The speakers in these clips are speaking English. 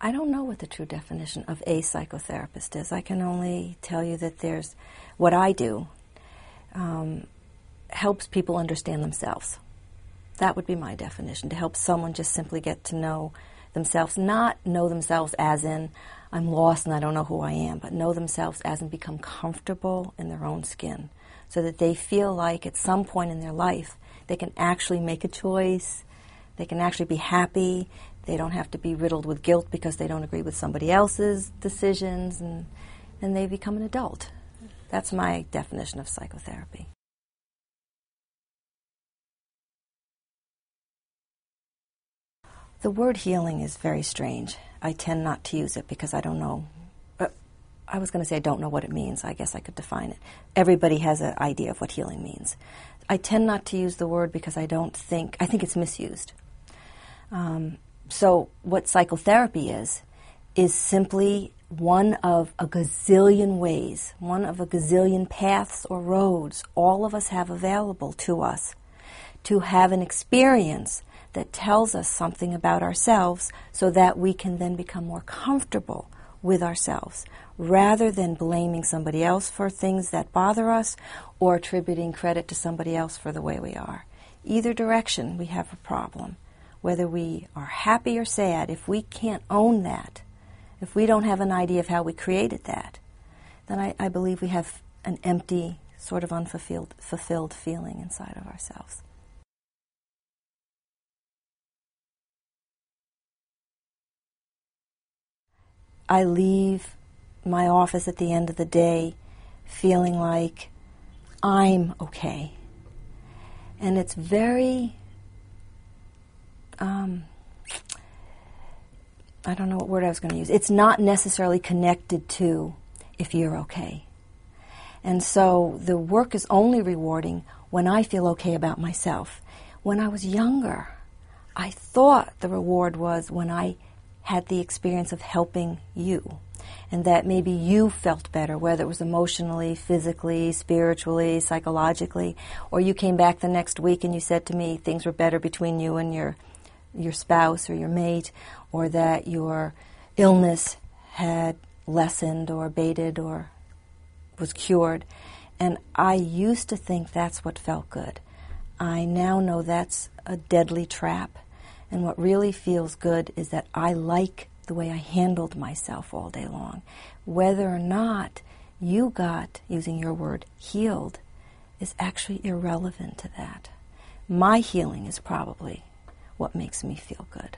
I don't know what the true definition of a psychotherapist is. I can only tell you that there's what I do helps people understand themselves. That would be my definition, to help someone just simply get to know themselves, not know themselves as in, I'm lost and I don't know who I am, but know themselves as in become comfortable in their own skin, so that they feel like at some point in their life they can actually make a choice, they can actually be happy, they don't have to be riddled with guilt because they don't agree with somebody else's decisions, and they become an adult. That's my definition of psychotherapy. The word healing is very strange. I tend not to use it because I don't know. I was going to say I don't know what it means. I guess I could define it. Everybody has an idea of what healing means. I tend not to use the word because I think it's misused. So what psychotherapy is simply one of a gazillion ways, one of a gazillion paths or roads all of us have available to us to have an experience that tells us something about ourselves so that we can then become more comfortable with ourselves, rather than blaming somebody else for things that bother us or attributing credit to somebody else for the way we are. Either direction, we have a problem. Whether we are happy or sad, if we can't own that, if we don't have an idea of how we created that, then I believe we have an empty, sort of unfulfilled feeling inside of ourselves. I leave my office at the end of the day feeling like I'm okay. And it's very, I don't know what word I was going to use. It's not necessarily connected to if you're okay. And so the work is only rewarding when I feel okay about myself. When I was younger, I thought the reward was when I had the experience of helping you, and that maybe you felt better, whether it was emotionally, physically, spiritually, psychologically, or you came back the next week and you said to me things were better between you and your spouse or your mate, or that your illness had lessened or abated or was cured. And I used to think that's what felt good. I now know that's a deadly trap. And what really feels good is that I like the way I handled myself all day long. Whether or not you got, using your word, healed, is actually irrelevant to that. My healing is probably what makes me feel good.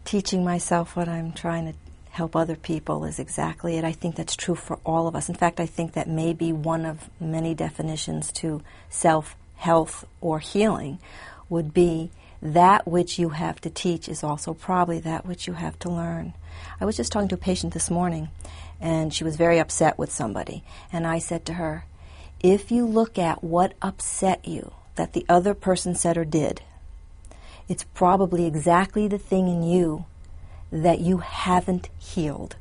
Teaching myself what I'm trying to help other people is exactly it. I think that's true for all of us. In fact, I think that may be one of many definitions to self-health or healing would be that which you have to teach is also probably that which you have to learn. I was just talking to a patient this morning, and she was very upset with somebody. And I said to her, if you look at what upset you that the other person said or did, it's probably exactly the thing in you that you haven't healed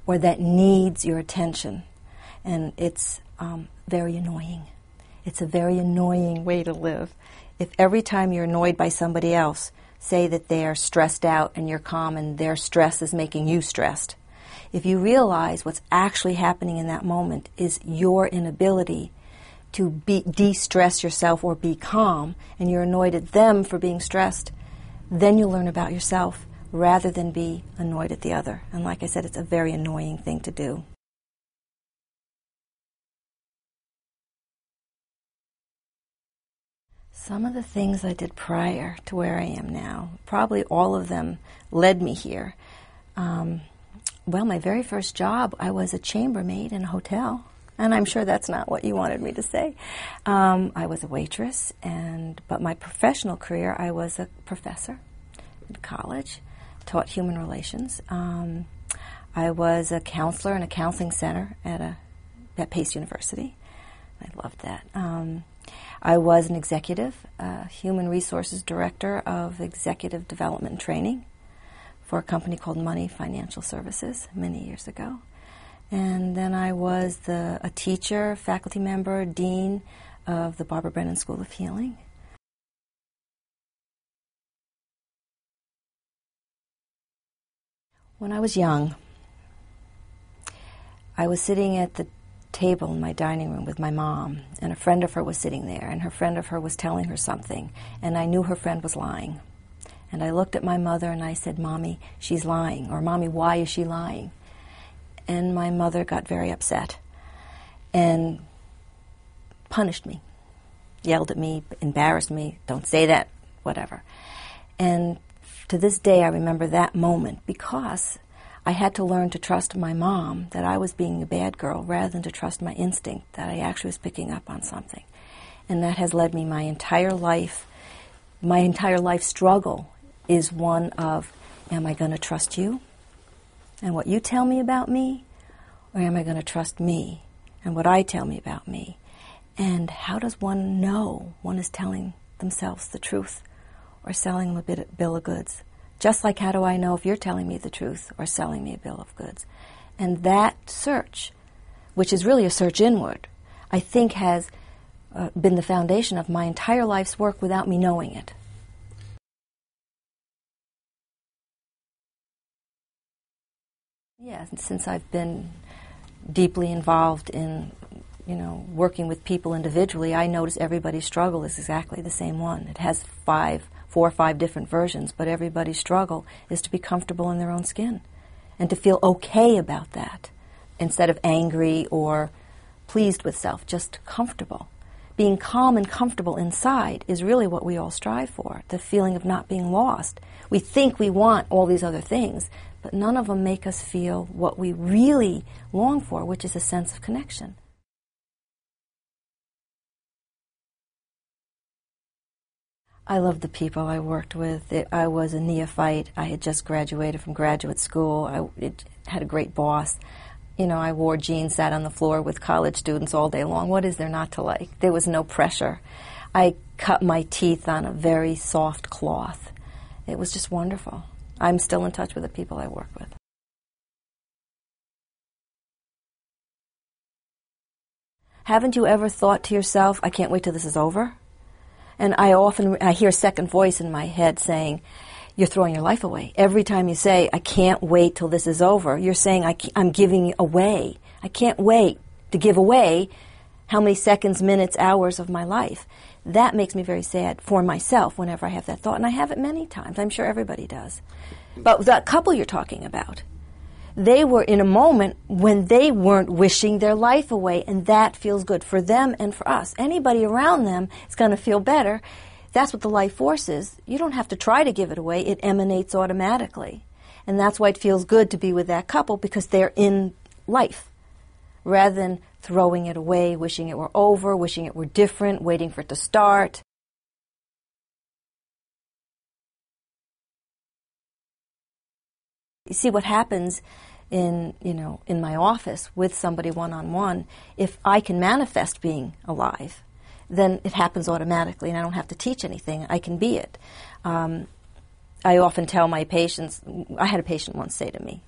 or that needs your attention. And it's very annoying. It's a very annoying way to live. If every time you're annoyed by somebody else, say that they are stressed out and you're calm and their stress is making you stressed. If you realize what's actually happening in that moment is your inability to de-stress yourself or be calm, and you're annoyed at them for being stressed, then you'll learn about yourself rather than be annoyed at the other. And like I said, it's a very annoying thing to do. Some of the things I did prior to where I am now, probably all of them led me here. Well, my very first job, I was a chambermaid in a hotel. And I'm sure that's not what you wanted me to say. I was a waitress, but my professional career, I was a professor in college, taught human relations. I was a counselor in a counseling center at Pace University. I loved that. I was an executive, human resources director of executive development and training for a company called Money Financial Services many years ago. And then I was a teacher, faculty member, dean of the Barbara Brennan School of Healing When I was young, I was sitting at the table in my dining room with my mom, and a friend of her was sitting there, and her friend of her was telling her something, and I knew her friend was lying. And I looked at my mother and I said, "Mommy, she's lying," or "Mommy, why is she lying?" And my mother got very upset and punished me, yelled at me, embarrassed me, "Don't say that," whatever. And to this day I remember that moment, because I had to learn to trust my mom that I was being a bad girl rather than to trust my instinct that I actually was picking up on something. And that has led me my entire life. My entire life struggle is one of, am I going to trust you and what you tell me about me, or am I going to trust me and what I tell me about me? And how does one know one is telling themselves the truth or selling them a bill of goods? Just like, how do I know if you're telling me the truth or selling me a bill of goods? And that search, which is really a search inward, I think has been the foundation of my entire life's work without me knowing it. Yeah, since I've been deeply involved in, working with people individually, I notice everybody's struggle is exactly the same one. It has 4 or 5 different versions, but everybody's struggle is to be comfortable in their own skin and to feel okay about that instead of angry or pleased with self, just comfortable. Being calm and comfortable inside is really what we all strive for, the feeling of not being lost. We think we want all these other things, but none of them make us feel what we really long for, which is a sense of connection. I loved the people I worked with. I was a neophyte. I had just graduated from graduate school. I had a great boss. I wore jeans, sat on the floor with college students all day long. What is there not to like? There was no pressure. I cut my teeth on a very soft cloth. It was just wonderful. I'm still in touch with the people I work with. Haven't you ever thought to yourself, I can't wait till this is over? And I hear a second voice in my head saying, you're throwing your life away. Every time you say, I can't wait till this is over, you're saying, I'm giving away. I can't wait to give away how many seconds, minutes, hours of my life. That makes me very sad for myself whenever I have that thought, and I have it many times. I'm sure everybody does. But that couple you're talking about, they were in a moment when they weren't wishing their life away, and that feels good for them and for us. Anybody around them is going to feel better. That's what the life force is. You don't have to try to give it away. It emanates automatically. And that's why it feels good to be with that couple, because they're in life, rather than throwing it away, wishing it were over, wishing it were different, waiting for it to start. You see what happens in my office with somebody one-on-one. If I can manifest being alive, then it happens automatically, and I don't have to teach anything. I can be it. I often tell my patients, I had a patient once say to me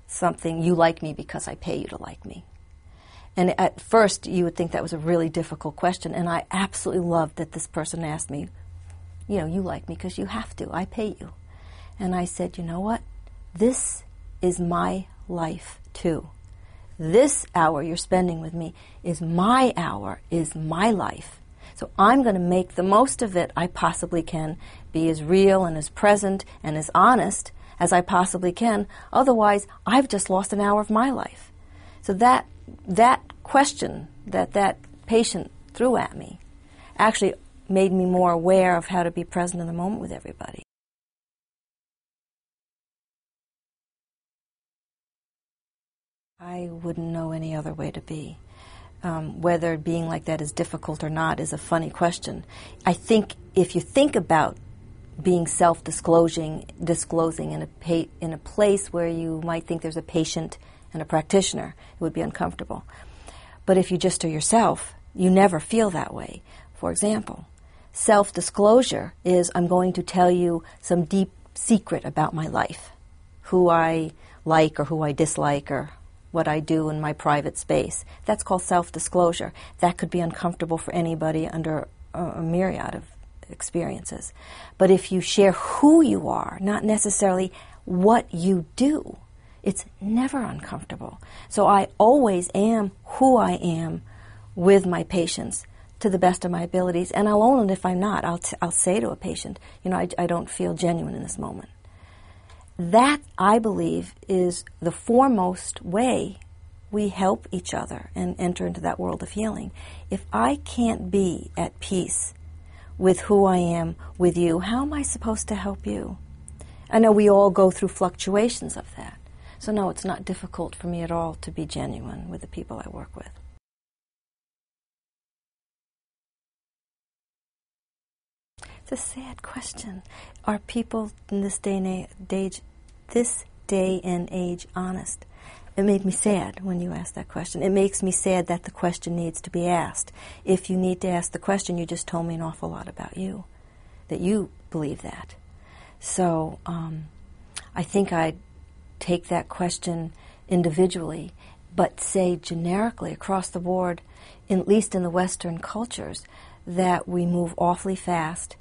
something, you like me because I pay you to like me. And at first you would think that was a really difficult question, and I absolutely loved that this person asked me, you like me because you have to, I pay you. And I said, you know what? This is my life too. This hour you're spending with me is my hour, is my life. So I'm going to make the most of it I possibly can, be as real and as present and as honest as I possibly can. Otherwise, I've just lost an hour of my life. So that question that patient threw at me actually made me more aware of how to be present in the moment with everybody. I wouldn't know any other way to be. Whether being like that is difficult or not is a funny question. I think if you think about being self-disclosing in a place where you might think there's a patient and a practitioner, it would be uncomfortable. But if you just are yourself, you never feel that way. For example, self-disclosure is I'm going to tell you some deep secret about my life, who I like or who I dislike or what I do in my private space. That's called self-disclosure. That could be uncomfortable for anybody under a myriad of experiences. But if you share who you are, not necessarily what you do, It's never uncomfortable. So I always am who I am with my patients to the best of my abilities, and I'll own it if I'm not. I'll say to a patient, I don't feel genuine in this moment. That, I believe, is the foremost way we help each other and enter into that world of healing. If I can't be at peace with who I am with you, how am I supposed to help you? I know we all go through fluctuations of that. So no, it's not difficult for me at all to be genuine with the people I work with. It's a sad question. Are people in this day and age honest? It made me sad when you asked that question. It makes me sad that the question needs to be asked. If you need to ask the question, you just told me an awful lot about you, that you believe that. So I think I'd take that question individually, but say generically across the board, at least in the Western cultures, that we move awfully fast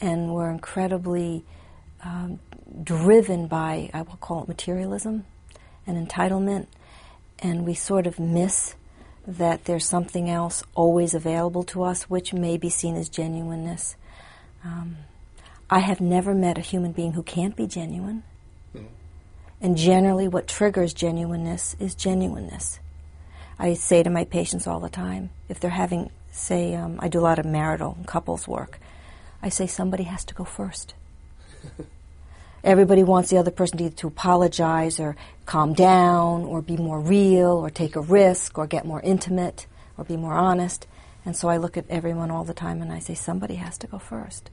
and we're incredibly driven by, I will call it materialism and entitlement, and we sort of miss that there's something else always available to us, which may be seen as genuineness. I have never met a human being who can't be genuine. Mm-hmm. And generally what triggers genuineness is genuineness. I say to my patients all the time, if they're having, say, I do a lot of marital and couples work, I say somebody has to go first. Everybody wants the other person to either to apologize or calm down or be more real or take a risk or get more intimate or be more honest. And so I look at everyone all the time and I say somebody has to go first.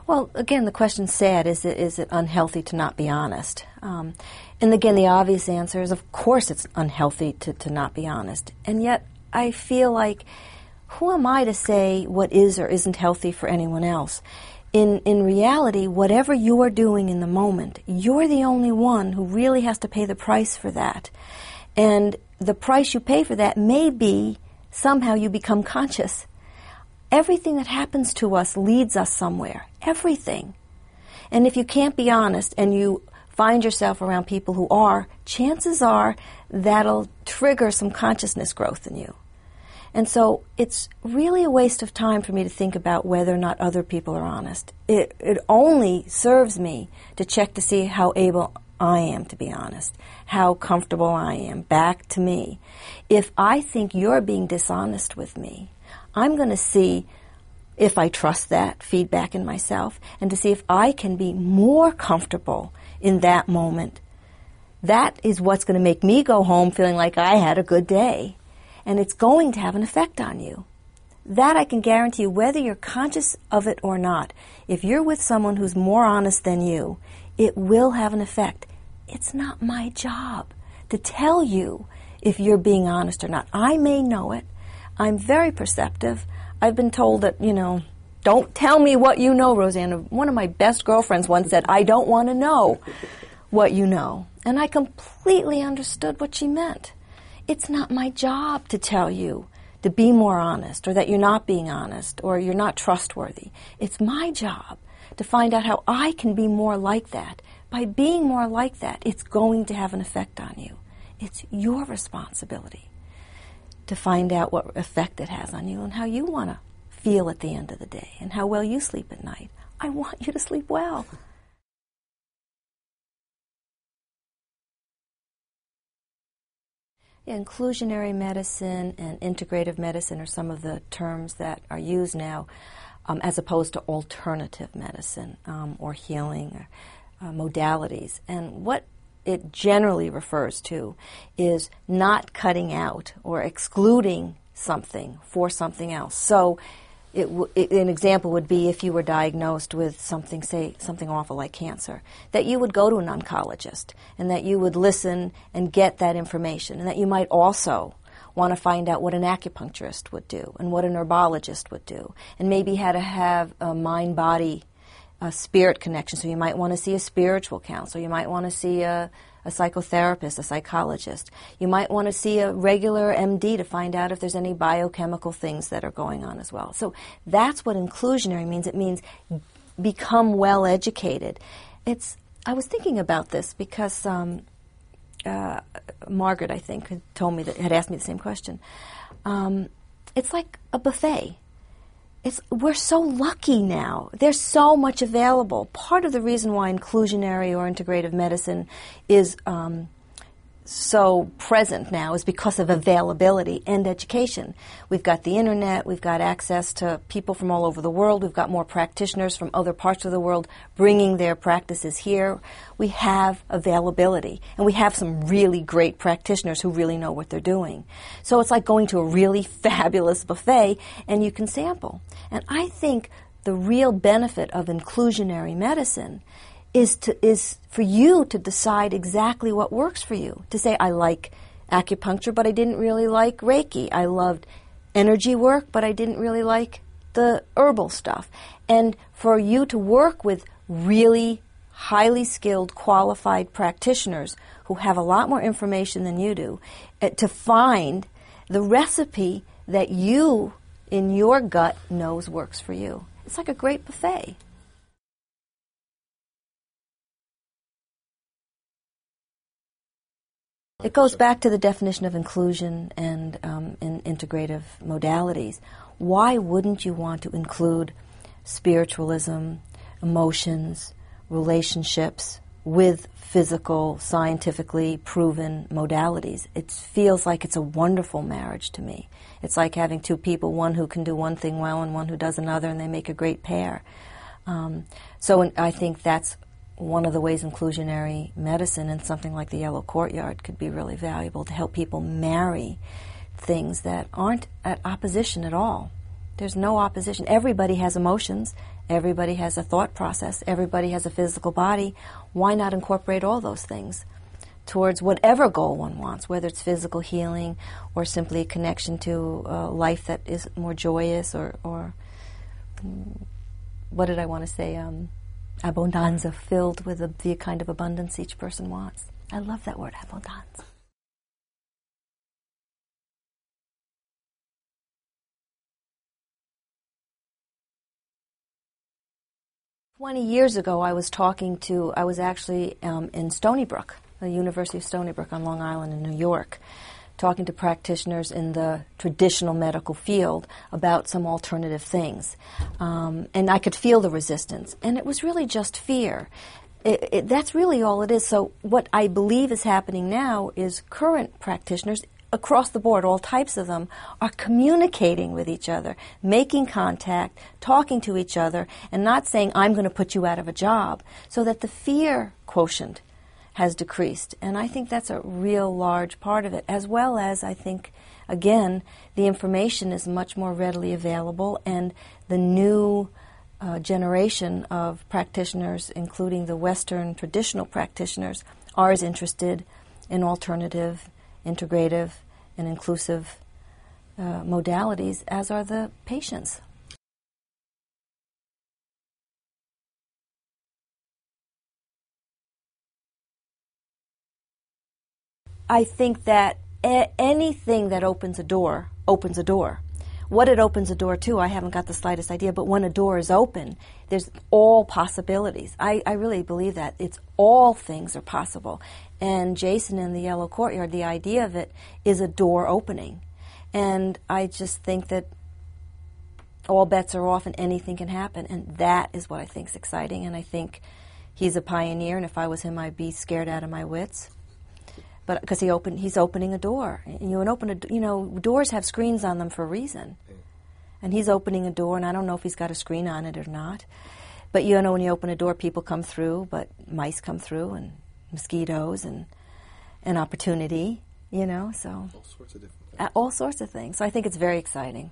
Well, again, the question's sad. Is it unhealthy to not be honest? And again, the obvious answer is, of course it's unhealthy to not be honest. And yet I feel like, who am I to say what is or isn't healthy for anyone else? In reality, whatever you are doing in the moment, you're the only one who really has to pay the price for that. And the price you pay for that may be somehow you become conscious. Everything that happens to us leads us somewhere. Everything. And if you can't be honest and you find yourself around people who are, chances are that'll trigger some consciousness growth in you. And so it's really a waste of time for me to think about whether or not other people are honest. It only serves me to check to see how able I am to be honest, how comfortable I am, back to me. If I think you're being dishonest with me, I'm going to see if I trust that feedback in myself and to see if I can be more comfortable in that moment. That is what's going to make me go home feeling like I had a good day. And it's going to have an effect on you. That I can guarantee you, whether you're conscious of it or not. If you're with someone who's more honest than you, it will have an effect. It's not my job to tell you if you're being honest or not. I may know it. I'm very perceptive. I've been told that, don't tell me what you know, Roseanne. One of my best girlfriends once said, I don't want to know what you know. And I completely understood what she meant. It's not my job to tell you to be more honest or that you're not being honest or you're not trustworthy. It's my job to find out how I can be more like that. By being more like that, it's going to have an effect on you. It's your responsibility to find out what effect it has on you and how you want to feel at the end of the day and how well you sleep at night. I want you to sleep well. Yeah, inclusionary medicine and integrative medicine are some of the terms that are used now as opposed to alternative medicine or healing or modalities. And what it generally refers to is not cutting out or excluding something for something else. So an example would be if you were diagnosed with something, say, something awful like cancer, that you would go to an oncologist and that you would listen and get that information, and that you might also want to find out what an acupuncturist would do and what a neurologist would do, and maybe how to have a mind-body spirit connection. So you might want to see a spiritual counselor. You might want to see a psychotherapist, a psychologist. You might want to see a regular MD to find out if there's any biochemical things that are going on as well. So that's what inclusionary means. It means become well educated. I was thinking about this because Margaret, I think, had asked me the same question. It's like a buffet. We're so lucky now. There's so much available. Part of the reason why inclusionary or integrative medicine is so present now is because of availability and education. We've got the internet, we've got access to people from all over the world, we've got more practitioners from other parts of the world bringing their practices here. We have availability, and we have some really great practitioners who really know what they're doing. So it's like going to a really fabulous buffet and you can sample. And I think the real benefit of inclusionary medicine is for you to decide exactly what works for you. To say, I like acupuncture, but I didn't really like Reiki. I loved energy work, but I didn't really like the herbal stuff. And for you to work with really highly skilled, qualified practitioners who have a lot more information than you do, to find the recipe that you, in your gut, knows works for you. It's like a great buffet. It goes back to the definition of inclusion and in integrative modalities. Why wouldn't you want to include spiritualism, emotions, relationships with physical, scientifically proven modalities? It feels like it's a wonderful marriage to me. It's like having two people, one who can do one thing well and one who does another, and they make a great pair. So I think that's one of the ways inclusionary medicine and something like the Yellow Courtyard could be really valuable, to help people marry things that aren't at opposition at all. There's no opposition. Everybody has emotions. Everybody has a thought process. Everybody has a physical body. Why not incorporate all those things towards whatever goal one wants, whether it's physical healing or simply a connection to a life that is more joyous or what did I want to say? Abundanza, filled with the kind of abundance each person wants. I love that word, abundanza. Years ago, I was actually in Stony Brook, the University of Stony Brook on Long Island in New York, talking to practitioners in the traditional medical field about some alternative things. And I could feel the resistance. And it was really just fear. That's really all it is. So what I believe is happening now is current practitioners across the board, all types of them, are communicating with each other, making contact, talking to each other, and not saying, I'm going to put you out of a job, so that the fear quotient has decreased. And I think that's a real large part of it, as well as I think, again, the information is much more readily available, and the new generation of practitioners, including the Western traditional practitioners, are as interested in alternative, integrative, and inclusive modalities as are the patients. I think that anything that opens a door, opens a door. What it opens a door to, I haven't got the slightest idea, but when a door is open, there's all possibilities. I really believe that. It's all things are possible. And Jason in the Yellow Courtyard, the idea of it is a door opening. And I just think that all bets are off and anything can happen. And that is what I think is exciting. And I think he's a pioneer, and if I was him, I'd be scared out of my wits. But because he's opening a door. Doors have screens on them for a reason. And he's opening a door, and I don't know if he's got a screen on it or not. But when you open a door, people come through, but mice come through, and mosquitoes, and opportunity, so. All sorts of different things. All sorts of things. So I think it's very exciting.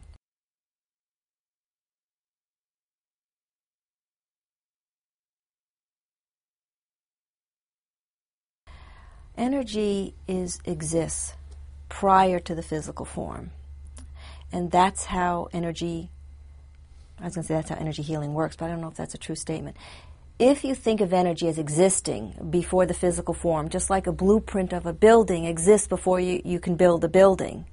Energy exists prior to the physical form. And that's how energy healing works, but I don't know if that's a true statement. If you think of energy as existing before the physical form, just like a blueprint of a building exists before you can build a building,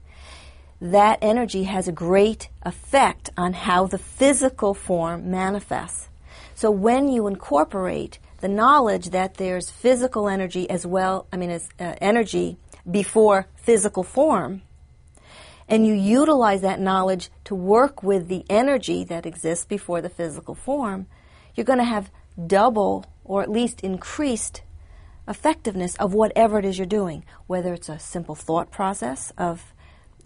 that energy has a great effect on how the physical form manifests. So when you incorporate the knowledge that there's physical energy as well, as energy before physical form, and you utilize that knowledge to work with the energy that exists before the physical form, you're going to have double or at least increased effectiveness of whatever it is you're doing, whether it's a simple thought process of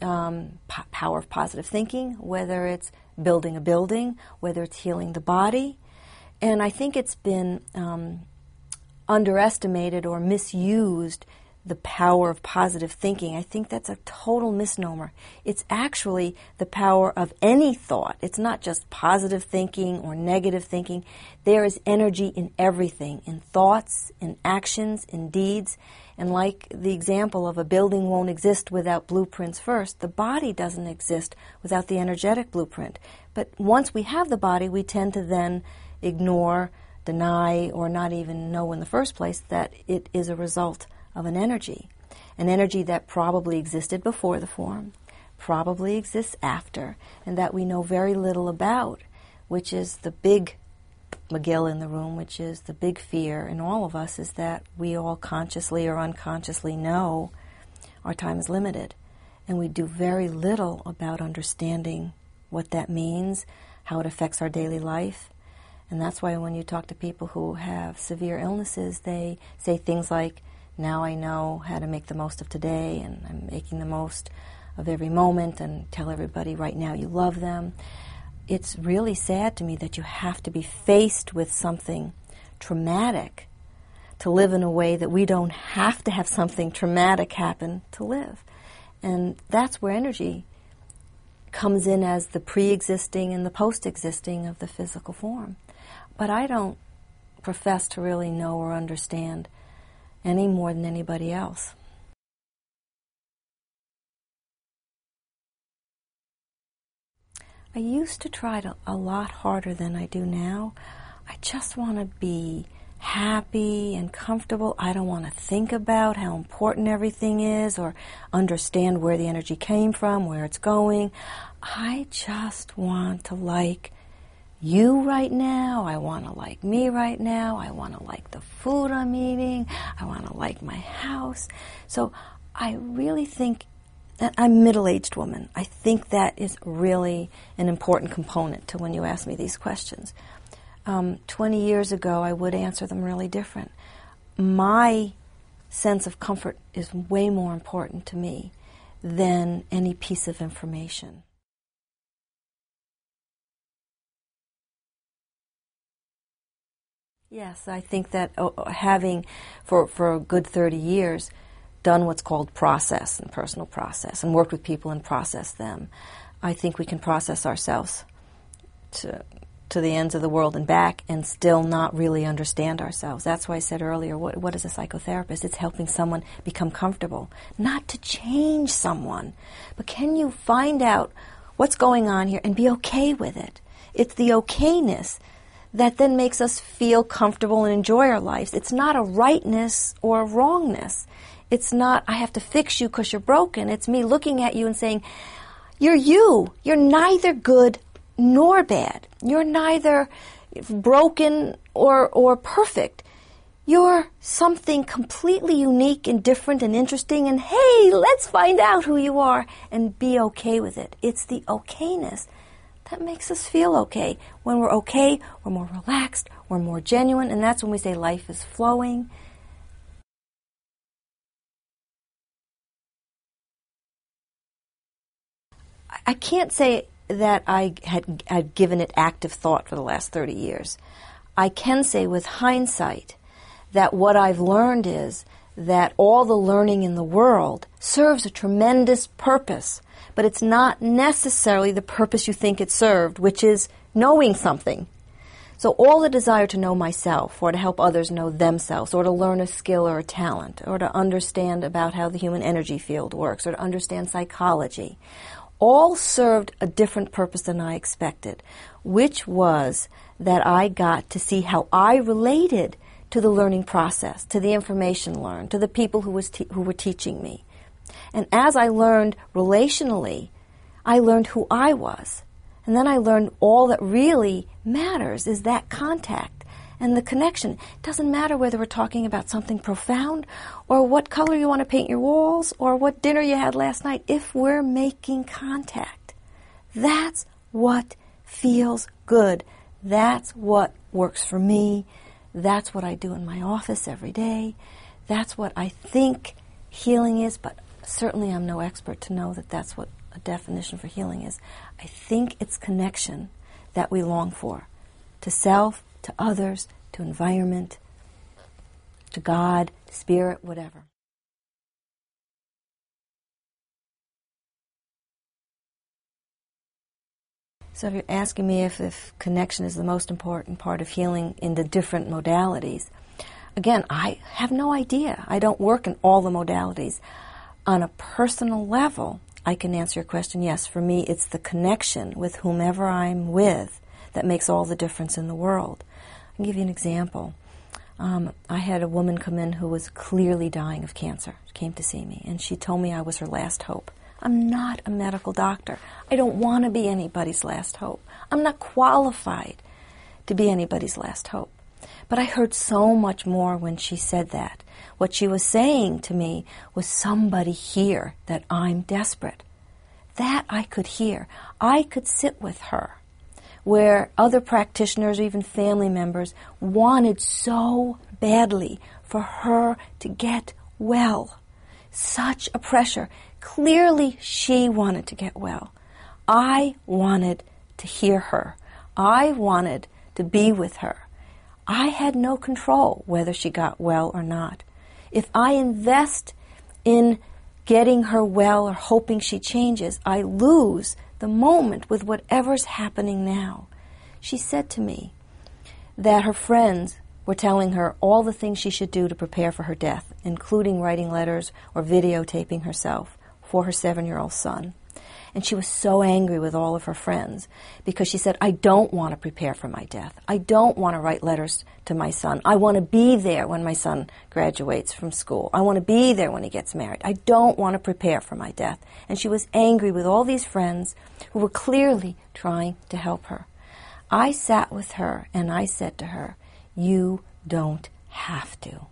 power of positive thinking, whether it's building a building, whether it's healing the body. And I think it's been underestimated or misused, the power of positive thinking. I think that's a total misnomer. It's actually the power of any thought. It's not just positive thinking or negative thinking. There is energy in everything, in thoughts, in actions, in deeds. And like the example of a building won't exist without blueprints first, the body doesn't exist without the energetic blueprint. But once we have the body, we tend to then ignore, deny, or not even know in the first place that it is a result of an energy that probably existed before the form, probably exists after, and that we know very little about, which is the big McGill in the room, which is the big fear in all of us, is that we all consciously or unconsciously know our time is limited, and we do very little about understanding what that means, how it affects our daily life. And that's why when you talk to people who have severe illnesses, they say things like, now I know how to make the most of today, and I'm making the most of every moment, and tell everybody right now you love them. It's really sad to me that you have to be faced with something traumatic to live in a way that we don't have to have something traumatic happen to live. And that's where energy comes in as the pre-existing and the post-existing of the physical form. But I don't profess to really know or understand any more than anybody else. I used to try a lot harder than I do now. I just want to be happy and comfortable. I don't want to think about how important everything is or understand where the energy came from, where it's going. I just want to like you right now. I want to like me right now. I want to like the food I'm eating. I want to like my house. So I really think that I'm a middle-aged woman. I think that is really an important component to when you ask me these questions. 20 years ago, I would answer them really different. My sense of comfort is way more important to me than any piece of information. Yes, I think that having, for a good 30 years, done what's called process and personal process and worked with people and processed them, I think we can process ourselves to the ends of the world and back and still not really understand ourselves. That's why I said earlier, what is a psychotherapist? It's helping someone become comfortable, not to change someone, but can you find out what's going on here and be okay with it? It's the okayness that then makes us feel comfortable and enjoy our lives. It's not a rightness or a wrongness. It's not, I have to fix you because you're broken. It's me looking at you and saying, you're you. You're neither good nor bad. You're neither broken or perfect. You're something completely unique and different and interesting, and hey, let's find out who you are and be okay with it. It's the okayness that makes us feel okay. When we're okay, we're more relaxed, we're more genuine, and that's when we say life is flowing. I can't say that I've given it active thought for the last 30 years. I can say with hindsight that what I've learned is that all the learning in the world serves a tremendous purpose, but it's not necessarily the purpose you think it served, which is knowing something. So all the desire to know myself, or to help others know themselves, or to learn a skill or a talent, or to understand about how the human energy field works, or to understand psychology, all served a different purpose than I expected, which was that I got to see how I related to the learning process, to the information learned, to the people who were teaching me. And as I learned relationally, I learned who I was. And then I learned all that really matters is that contact and the connection. It doesn't matter whether we're talking about something profound or what color you want to paint your walls or what dinner you had last night. If we're making contact, that's what feels good. That's what works for me. That's what I do in my office every day. That's what I think healing is, but certainly I'm no expert to know that that's what a definition for healing is. I think it's connection that we long for, to self, to others, to environment, to God, spirit, whatever. So if you're asking me if connection is the most important part of healing in the different modalities, again, I have no idea. I don't work in all the modalities. On a personal level, I can answer your question, yes. For me, it's the connection with whomever I'm with that makes all the difference in the world. I'll give you an example. I had a woman come in who was clearly dying of cancer. She came to see me, and she told me I was her last hope. I'm not a medical doctor. I don't want to be anybody's last hope. I'm not qualified to be anybody's last hope. But I heard so much more when she said that. What she was saying to me was somebody hear that I'm desperate. That I could hear. I could sit with her where other practitioners or even family members wanted so badly for her to get well. Such a pressure. Clearly she wanted to get well. I wanted to hear her. I wanted to be with her. I had no control whether she got well or not. If I invest in getting her well or hoping she changes, I lose the moment with whatever's happening now. She said to me that her friends were telling her all the things she should do to prepare for her death, including writing letters or videotaping herself for her 7-year-old son. And she was so angry with all of her friends because she said, I don't want to prepare for my death. I don't want to write letters to my son. I want to be there when my son graduates from school. I want to be there when he gets married. I don't want to prepare for my death. And she was angry with all these friends who were clearly trying to help her. I sat with her and I said to her, you don't have to.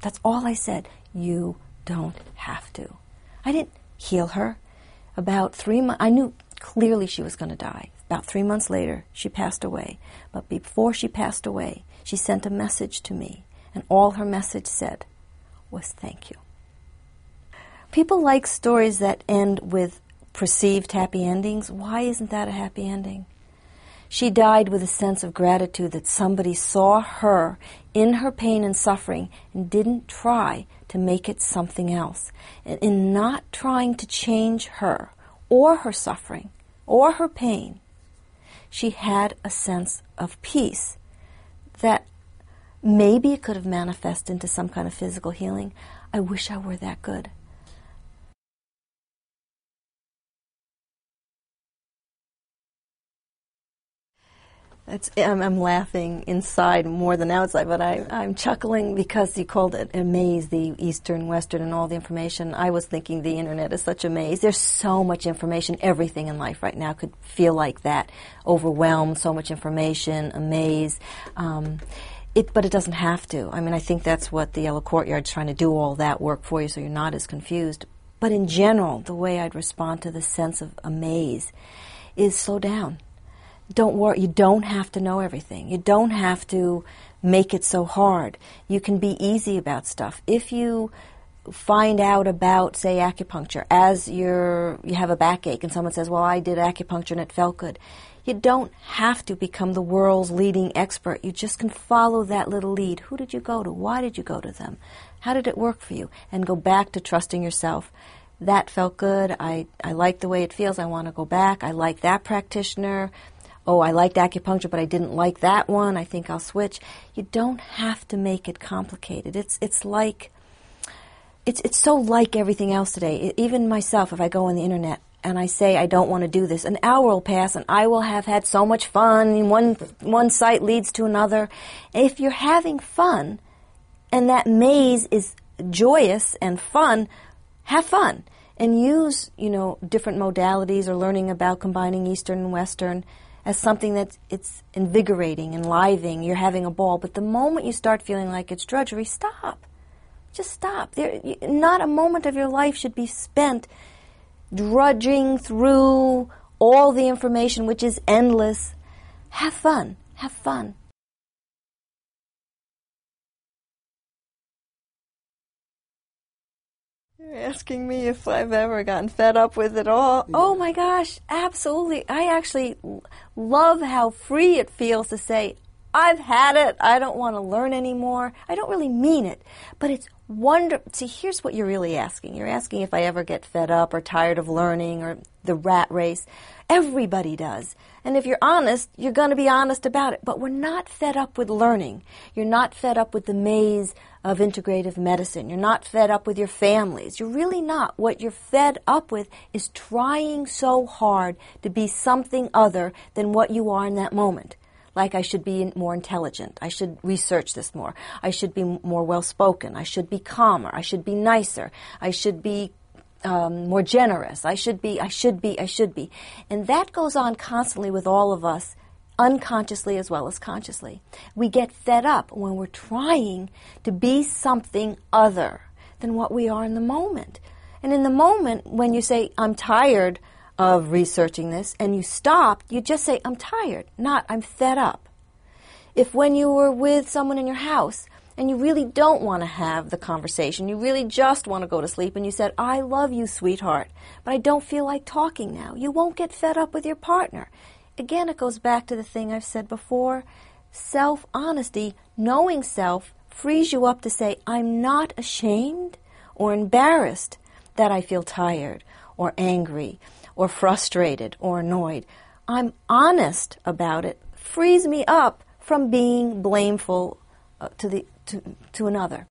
That's all I said. You don't have to. I didn't heal her. About 3 months, I knew clearly she was going to die. About 3 months later, she passed away. But before she passed away, she sent a message to me, and all her message said was thank you. People like stories that end with perceived happy endings. Why isn't that a happy ending? She died with a sense of gratitude that somebody saw her in her pain and suffering and didn't try to make it something else. And in not trying to change her or her suffering or her pain, she had a sense of peace that maybe it could have manifested into some kind of physical healing. I wish I were that good. I'm laughing inside more than outside, but I'm chuckling because you called it a maze, the Eastern, Western, and all the information. I was thinking the Internet is such a maze. There's so much information. Everything in life right now could feel like that. Overwhelmed, so much information, a maze. But it doesn't have to. I mean, I think that's what the Yellow Courtyard is trying to do, all that work for you so you're not as confused. But in general, the way I'd respond to the sense of a maze is slow down. Don't worry, you don't have to know everything. You don't have to make it so hard. You can be easy about stuff. If you find out about, say, acupuncture, as you have a backache and someone says, well, I did acupuncture and it felt good. You don't have to become the world's leading expert. You just can follow that little lead. Who did you go to? Why did you go to them? How did it work for you? And go back to trusting yourself. That felt good. I like the way it feels. I want to go back. I like that practitioner. Oh, I liked acupuncture, but I didn't like that one. I think I'll switch. You don't have to make it complicated. It's so like everything else today. Even myself, if I go on the Internet and I say I don't want to do this, an hour will pass and I will have had so much fun. And one site leads to another. If you're having fun and that maze is joyous and fun, have fun. And use, different modalities or learning about combining Eastern and Western. as something that's it's invigorating, enlivening, you're having a ball. But the moment you start feeling like it's drudgery, stop. Just stop. Not a moment of your life should be spent drudging through all the information, which is endless. Have fun. Have fun. You're asking me if I've ever gotten fed up with it all. Yeah. Oh my gosh, absolutely. I actually love how free it feels to say, I've had it, I don't want to learn anymore. I don't really mean it, but it's wonderful. See, here's what you're really asking. You're asking if I ever get fed up or tired of learning or the rat race. Everybody does. And if you're honest, you're going to be honest about it. But we're not fed up with learning. You're not fed up with the maze of integrative medicine. You're not fed up with your families. You're really not. What you're fed up with is trying so hard to be something other than what you are in that moment. Like, I should be more intelligent. I should research this more. I should be more well-spoken. I should be calmer. I should be nicer. I should be more generous. I should be. And that goes on constantly with all of us, unconsciously as well as consciously. We get fed up when we're trying to be something other than what we are in the moment. And in the moment, when you say, I'm tired of researching this, and you stop, you just say, I'm tired, not I'm fed up. If when you were with someone in your house and you really don't want to have the conversation, you really just want to go to sleep, and you said, I love you, sweetheart, but I don't feel like talking now, you won't get fed up with your partner. Again, it goes back to the thing I've said before. Self-honesty, knowing self, frees you up to say, I'm not ashamed or embarrassed that I feel tired or angry or frustrated or annoyed. I'm honest about it, frees me up from being blameful to another.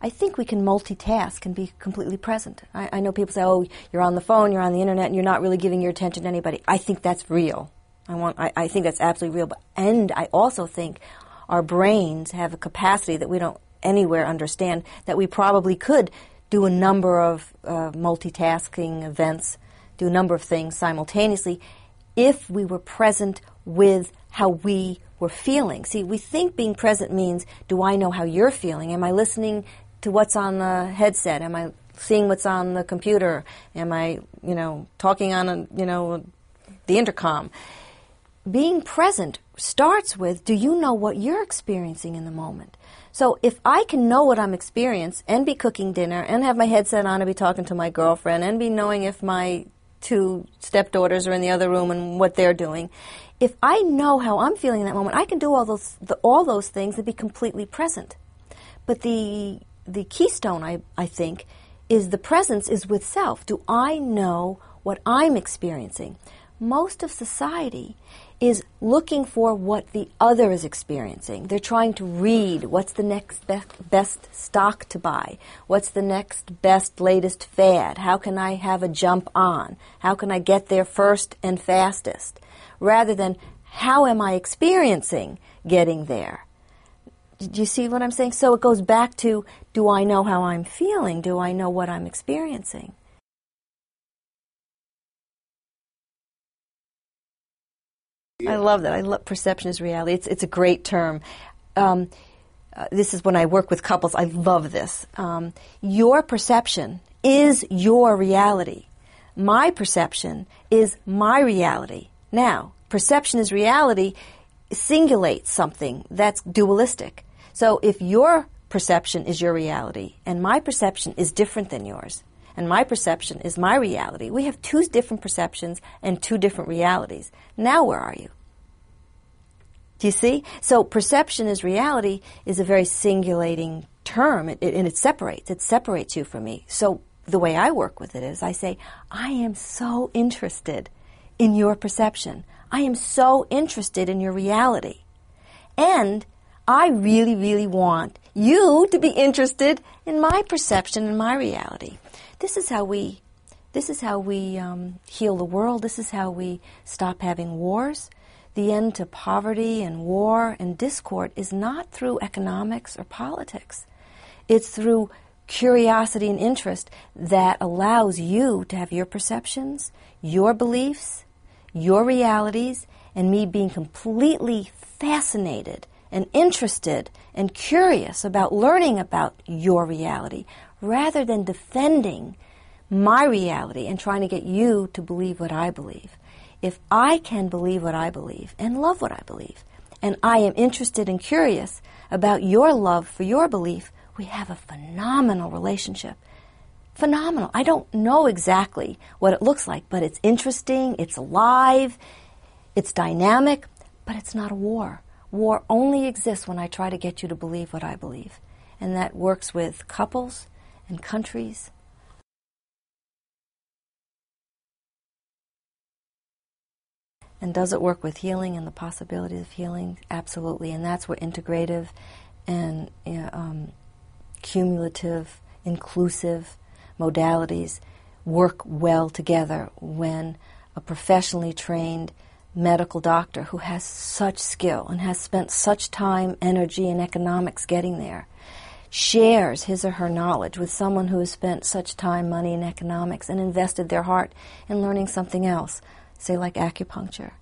I think we can multitask and be completely present. I know people say, oh, you're on the phone, you're on the internet, and you're not really giving your attention to anybody. I think that's real. I think that's absolutely real. And I also think our brains have a capacity that we don't anywhere understand, that we probably could do a number of multitasking events, do a number of things simultaneously, if we were present with how we were feeling. See, we think being present means, do I know how you're feeling? Am I listening to what's on the headset? Am I seeing what's on the computer? Am I, talking on, the intercom? Being present starts with, do you know what you're experiencing in the moment? So if I can know what I'm experiencing and be cooking dinner and have my headset on and be talking to my girlfriend and be knowing if my 2 stepdaughters are in the other room and what they're doing, if I know how I'm feeling in that moment, I can do all those things and be completely present. But the keystone, I think, is the presence is with self. Do I know what I'm experiencing? Most of society is looking for what the other is experiencing. They're trying to read what's the next best stock to buy, what's the next best latest fad, how can I have a jump on, how can I get there first and fastest, rather than how am I experiencing getting there. Do you see what I'm saying? So it goes back to, do I know how I'm feeling? Do I know what I'm experiencing? I love that. I love perception is reality. It's a great term. This is when I work with couples. I love this. Your perception is your reality. My perception is my reality. Now, perception is reality singulates something that's dualistic. So if your perception is your reality and my perception is different than yours, and my perception is my reality, we have 2 different perceptions and 2 different realities. Now where are you? Do you see? So perception is reality is a very singulating term, and it separates you from me. So the way I work with it is I say, I am so interested in your perception. I am so interested in your reality. And I really, really want you to be interested in my perception and my reality. This is how we heal the world. This is how we stop having wars. The end to poverty and war and discord is not through economics or politics. It's through curiosity and interest that allows you to have your perceptions, your beliefs, your realities, and me being completely fascinated and interested and curious about learning about your reality, rather than defending my reality and trying to get you to believe what I believe. If I can believe what I believe and love what I believe, and I am interested and curious about your love for your belief, we have a phenomenal relationship. Phenomenal. I don't know exactly what it looks like, but it's interesting, it's alive, it's dynamic, but it's not a war. War only exists when I try to get you to believe what I believe. And that works with couples and countries. And does it work with healing and the possibilities of healing? Absolutely. And that's where integrative and cumulative, inclusive modalities work well together when a professionally trained medical doctor who has such skill and has spent such time, energy, and economics getting there shares his or her knowledge with someone who has spent such time, money, and economics and invested their heart in learning something else, say like acupuncture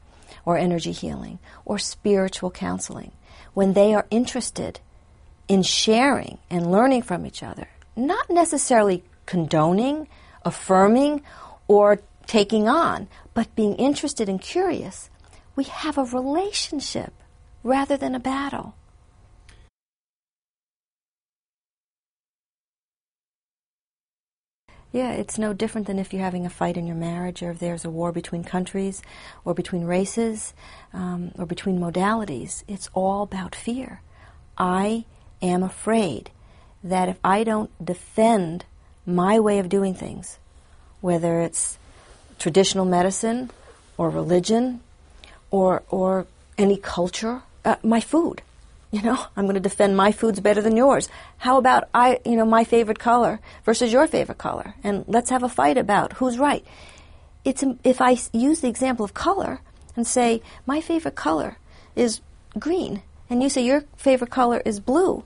or energy healing or spiritual counseling. When they are interested in sharing and learning from each other, not necessarily condoning, affirming, or taking on, but being interested and curious, we have a relationship rather than a battle. Yeah, it's no different than if you're having a fight in your marriage, or if there's a war between countries, or between races, or between modalities. It's all about fear. I am afraid that if I don't defend my way of doing things, whether it's traditional medicine or religion or any culture, my food, I'm going to defend my food's better than yours. How about my favorite color versus your favorite color, and let's have a fight about who's right. If I use the example of color and say my favorite color is green, and you say your favorite color is blue,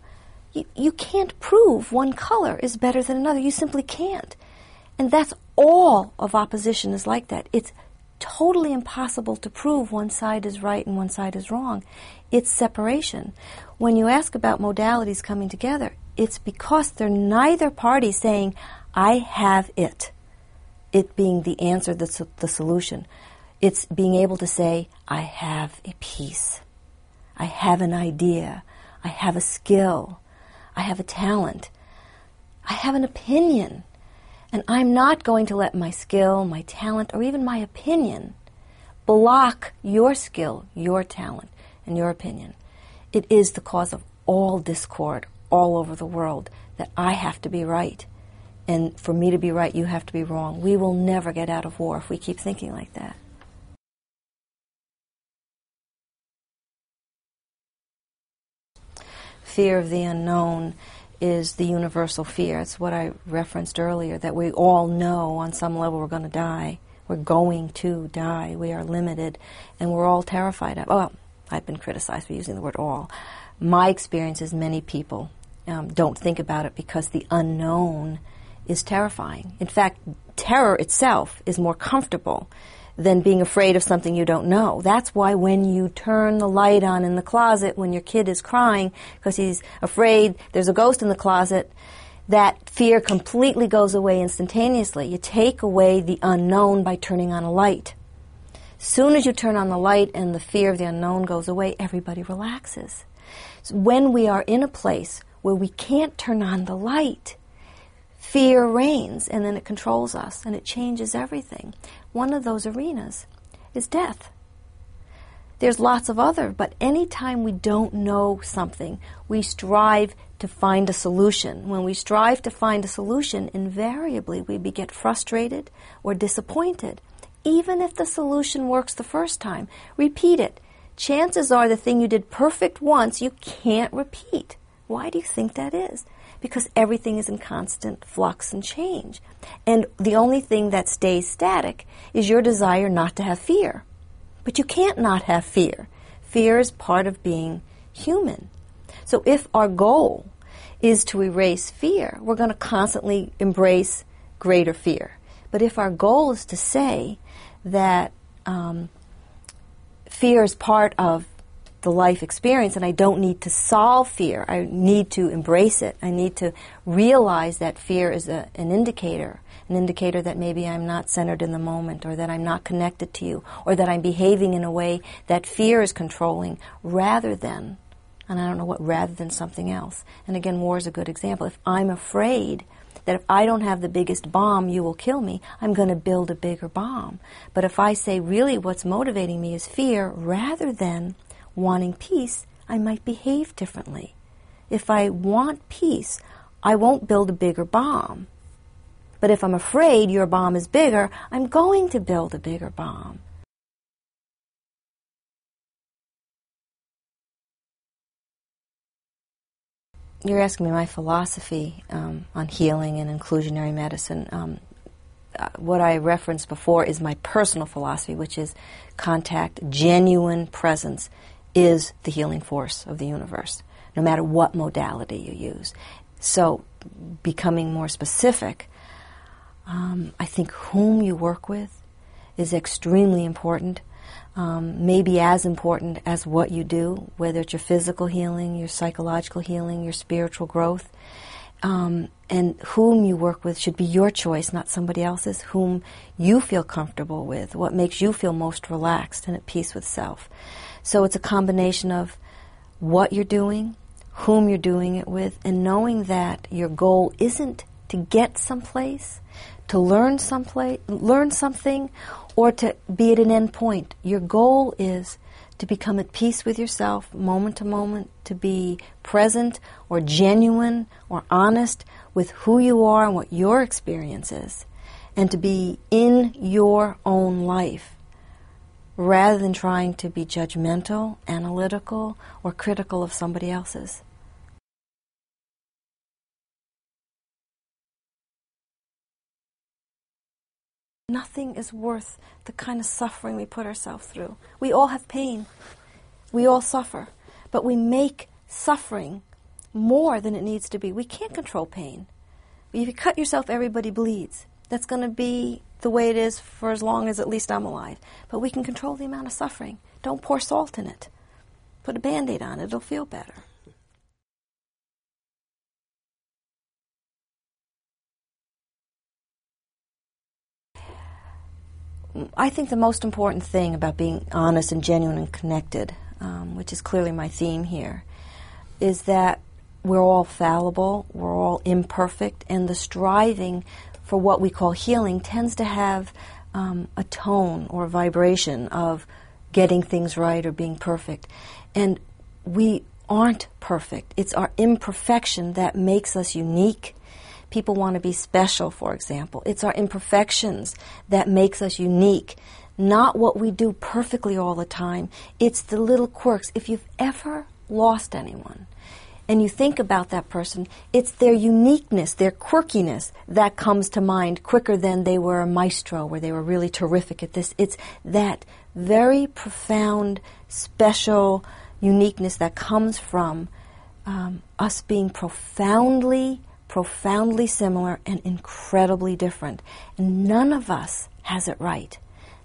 you can't prove one color is better than another. You simply can't. And that's all of opposition is like that. It's totally impossible to prove one side is right and one side is wrong. It's separation. When you ask about modalities coming together, it's because they're neither party saying, I have it being the answer, the solution. It's being able to say, I have a piece. I have an idea. I have a skill. I have a talent. I have an opinion. And I'm not going to let my skill, my talent, or even my opinion block your skill, your talent, and your opinion. It is the cause of all discord all over the world that I have to be right. And for me to be right, you have to be wrong. We will never get out of war if we keep thinking like that. Fear of the unknown is the universal fear. It's what I referenced earlier, that we all know on some level we're going to die. We're going to die. We are limited, and we're all terrified of. Well, I've been criticized for using the word all. My experience is many people don't think about it because the unknown is terrifying. In fact, terror itself is more comfortable than being afraid of something you don't know. That's why when you turn the light on in the closet when your kid is crying because he's afraid there's a ghost in the closet, that fear completely goes away instantaneously. You take away the unknown by turning on a light. Soon as you turn on the light and the fear of the unknown goes away, everybody relaxes. So when we are in a place where we can't turn on the light, fear reigns, and then it controls us, and it changes everything. One of those arenas is death. There's lots of other, but anytime we don't know something, we strive to find a solution. When we strive to find a solution, invariably we get frustrated or disappointed. Even if the solution works the first time, repeat it. Chances are the thing you did perfect once, you can't repeat. Why do you think that is? Because everything is in constant flux and change. And the only thing that stays static is your desire not to have fear. But you can't not have fear. Fear is part of being human. So if our goal is to erase fear, we're going to constantly embrace greater fear. But if our goal is to say that fear is part of the life experience and I don't need to solve fear, I need to embrace it, I need to realize that fear is an indicator that maybe I'm not centered in the moment, or that I'm not connected to you, or that I'm behaving in a way that fear is controlling rather than, and I don't know what rather than something else. And again, war is a good example. If I'm afraid that if I don't have the biggest bomb, you will kill me, I'm going to build a bigger bomb. But if I say really what's motivating me is fear rather than wanting peace, I might behave differently. If I want peace, I won't build a bigger bomb. But if I'm afraid your bomb is bigger, I'm going to build a bigger bomb. You're asking me my philosophy on healing and inclusionary medicine. What I referenced before is my personal philosophy, which is contact, genuine presence is the healing force of the universe, no matter what modality you use. So, becoming more specific, I think whom you work with is extremely important, maybe as important as what you do, whether it's your physical healing, your psychological healing, your spiritual growth. And whom you work with should be your choice, not somebody else's, whom you feel comfortable with, what makes you feel most relaxed and at peace with self. So it's a combination of what you're doing, whom you're doing it with, and knowing that your goal isn't to get someplace, to learn something, or to be at an end point. Your goal is to become at peace with yourself, moment to moment, to be present or genuine or honest with who you are and what your experience is, and to be in your own life, rather than trying to be judgmental, analytical, or critical of somebody else's. Nothing is worth the kind of suffering we put ourselves through. We all have pain. We all suffer. But we make suffering more than it needs to be. We can't control pain. If you cut yourself, everybody bleeds. That's going to be the way it is for as long as at least I'm alive. But we can control the amount of suffering. Don't pour salt in it. Put a Band-Aid on it. It'll feel better. I think the most important thing about being honest and genuine and connected, which is clearly my theme here, is that we're all fallible, we're all imperfect, and the striving for what we call healing tends to have a tone or a vibration of getting things right or being perfect. And we aren't perfect. It's our imperfection that makes us unique. People want to be special, for example. It's our imperfections that makes us unique, not what we do perfectly all the time. It's the little quirks. If you've ever lost anyone and you think about that person, it's their uniqueness, their quirkiness that comes to mind quicker than they were a maestro, where they were really terrific at this. It's that very profound, special uniqueness that comes from us being profoundly similar and incredibly different. And none of us has it right.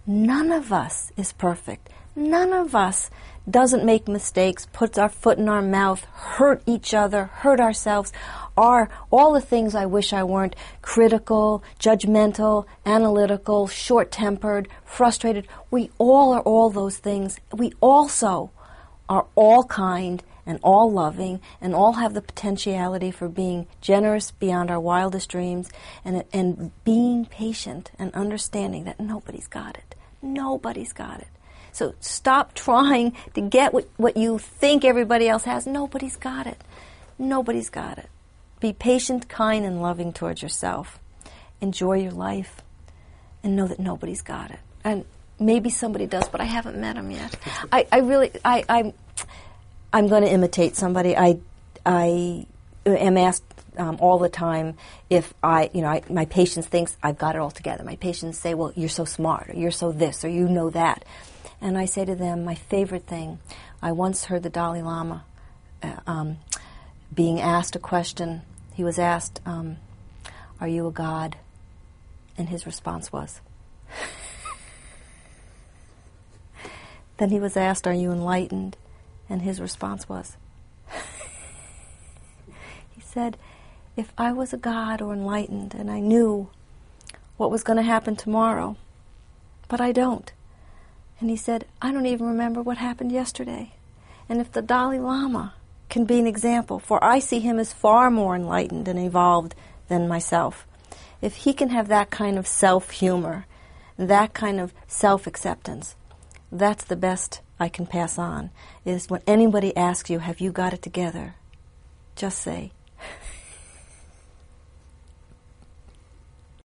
None of us is perfect. None of us doesn't make mistakes, puts our foot in our mouth, hurt each other, hurt ourselves, are all the things I wish I weren't: critical, judgmental, analytical, short-tempered, frustrated. We all are all those things. We also are all kind and all loving, and all have the potentiality for being generous beyond our wildest dreams, and being patient and understanding that nobody's got it. Nobody's got it. So stop trying to get what you think everybody else has. Nobody's got it. Nobody's got it. Be patient, kind, and loving towards yourself. Enjoy your life, and know that nobody's got it. And maybe somebody does, but I haven't met them yet. I'm going to imitate somebody. I am asked all the time if my patients thinks I've got it all together. My patients say, well, you're so smart, or you're so this, or you know that. And I say to them, my favorite thing, I once heard the Dalai Lama being asked a question. He was asked, are you a god? And his response was. Then he was asked, are you enlightened? And his response was. He said, if I was a god or enlightened and I knew what was going to happen tomorrow, but I don't. And he said, I don't even remember what happened yesterday. And if the Dalai Lama can be an example, for I see him as far more enlightened and evolved than myself, if he can have that kind of self-humor, that kind of self-acceptance, that's the best I can pass on, is when anybody asks you, have you got it together? Just say,